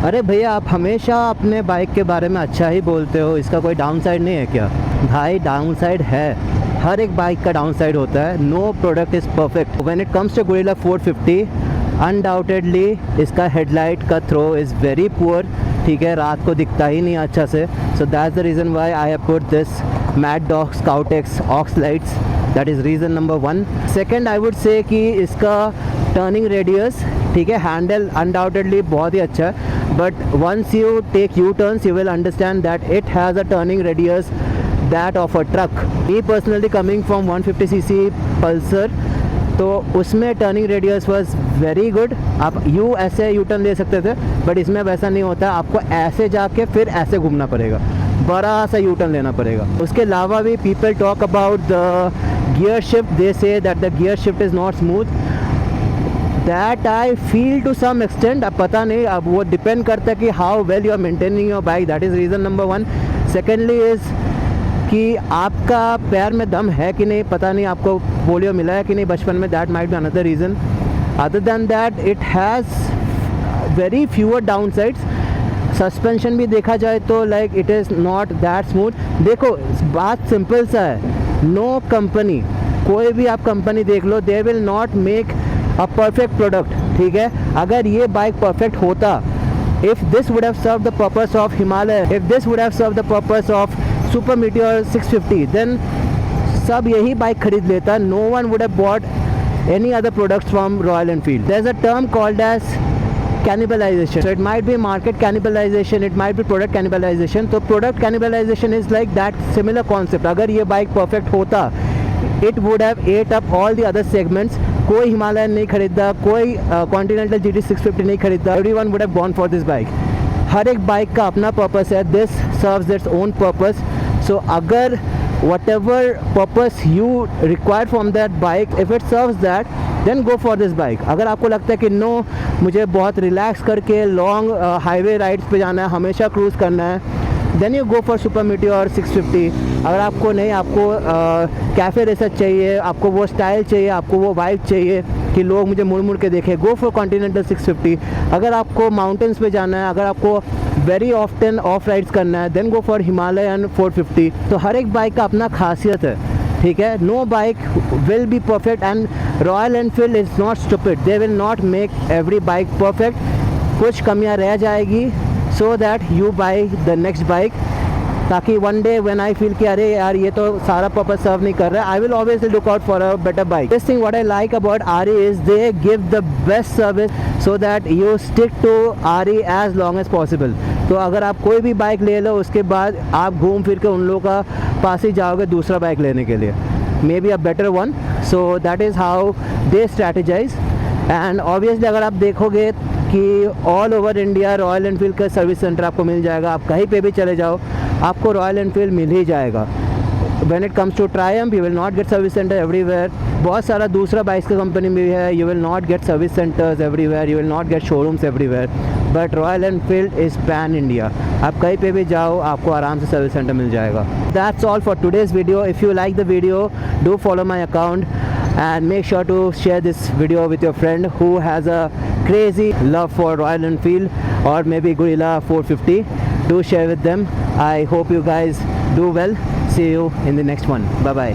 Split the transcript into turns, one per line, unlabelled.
अरे भैया, आप हमेशा अपने बाइक के बारे में अच्छा ही बोलते हो, इसका कोई डाउन साइड नहीं है क्या? भाई डाउन साइड है, हर एक बाइक का डाउन साइड होता है। No product is perfect. When it comes to Guerrilla 450, undoubtedly इसका हेडलाइट का थ्रो इज़ वेरी पुअर। ठीक है, रात को दिखता ही नहीं अच्छा से। So that's the reason why I have put this Mad Dog Scout X aux lights. That is reason number 1। Second, I would say कि इसका टर्निंग रेडियस, ठीक है, हैंडल अनडाउटेडली बहुत ही अच्छा है, but once you take you turns you will understand that it has a turning radius that of a truck. Me personally coming from 150cc Pulsar, तो उसमें turning radius was very good. आप ऐसे U turn ले सकते थे, but इसमें वैसा नहीं होता। आपको ऐसे जाके फिर ऐसे घूमना पड़ेगा, बड़ा सा यू टर्न लेना पड़ेगा। उसके अलावा भी people talk about the gear shift, they say that the gear shift is not smooth. That I feel to some extent. अब पता नहीं, अब वो डिपेंड करता है कि how well you are maintaining your bike. That is reason number 1। Secondly is कि आपका पैर में दम है कि नहीं, पता नहीं आपको पोलियो मिला है कि नहीं बचपन में। That might be another reason. Other than that it has very fewer down sides. Suspension भी देखा जाए तो like it is not that smooth. देखो, बात सिंपल सा है, नो कंपनी, कोई भी आप कंपनी देख लो, they will not make a perfect product. ठीक है, अगर ये बाइक परफेक्ट होता, if this would have serve the purpose of Himalaya, if this would have serve the purpose of super meteor 650, then सब यही बाइक खरीद लेता। No one would have bought any other products from Royal Enfield. There's a term called as cannibalization. So it might be market cannibalization, it might be product cannibalization. So product cannibalization is like that similar concept. अगर ये bike perfect होता, it would have ate up all the other segments. कोई Himalayan नहीं खरीदता, कोई continental GT 650 नहीं खरीदता। Everyone would have gone for this bike. हर एक बाइक का अपना पर्पस है. This serves its own purpose. So अगर whatever purpose you require from that bike, if it serves that, then go for this bike. अगर आपको लगता है कि नो, मुझे बहुत रिलैक्स करके लॉन्ग हाईवे राइड्स पे जाना है, हमेशा क्रूज़ करना है, then you go for Super meteor 650। अगर आपको नहीं, आपको कैफ़े रेसर चाहिए, आपको वो स्टाइल चाहिए, आपको वो वाइब चाहिए कि लोग मुझे मुड़ मुड़ के देखें, गो फॉर कॉन्टिनेंटल 650। अगर आपको माउंटेन्स पे जाना है, अगर आपको वेरी ऑफ्टन ऑफ राइड्स करना है, देन गो फॉर हिमालयन 450। तो हर एक बाइक का अपना खासियत है। ठीक है, no bike will be perfect and Royal Enfield is not stupid. They will not make every bike perfect. कुछ कमियां रह जाएगी, so that you buy the next bike, ताकि one day when I feel कि अरे यार ये तो सारा पर्पस सर्व नहीं कर रहा है, I will obviously look out for a better bike. This thing what I like about RE is they give the best service so that you stick to RE as long as possible. तो अगर आप कोई भी bike ले लो, उसके बाद आप घूम फिर के उन लोगों का पास ही जाओगे दूसरा बाइक लेने के लिए, may be a better one. So that is how they strategise. And obviously अगर आप देखोगे कि all over India royal Enfield का सर्विस सेंटर आपको मिल जाएगा। आप कहीं पे भी चले जाओ, आपको रॉयल एनफील्ड मिल ही जाएगा। When it comes to Triumph, you will not get service center everywhere. बहुत सारा दूसरा बाइक्स का कंपनी भी है, you will not get service centers everywhere, you will not get showrooms everywhere. But Royal Enfield is pan India. आप कहीं पे भी जाओ, आपको आराम से सर्विस सेंटर मिल जाएगा। That's all for today's video. If you like the video, do follow my account and make sure to share this video with your friend who has a crazy love for Royal Enfield or maybe Gorilla 450. Do share with them. I hope you guys do well. See you in the next one. Bye bye.